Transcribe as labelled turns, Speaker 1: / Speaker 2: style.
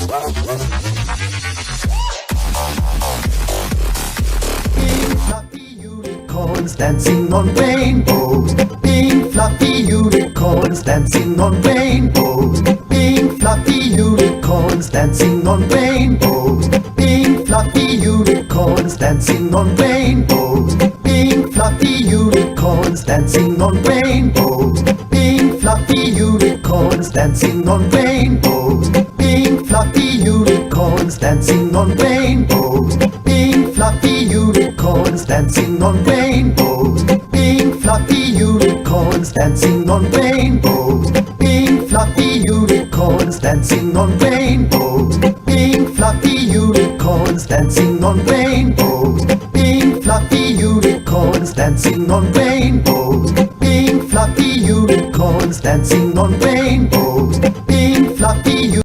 Speaker 1: Pink fluffy unicorns dancing on rainbows. Pink fluffy unicorns dancing on rainbows. Pink fluffy unicorns dancing on rainbows. Pink fluffy unicorns dancing on rainbows. Pink fluffy unicorns dancing on rainbows. Pink fluffy unicorns dancing on rainbows. Pink fluffy unicorns dancing on rainbows. Pink fluffy unicorns dancing on rainbows. Pink fluffy unicorns dancing on rainbows. Pink fluffy unicorns dancing on rainbows. Pink fluffy unicorns dancing on rainbows. Pink fluffy unicorns dancing on rainbows. Pink fluffy unicorns dancing on rainbows.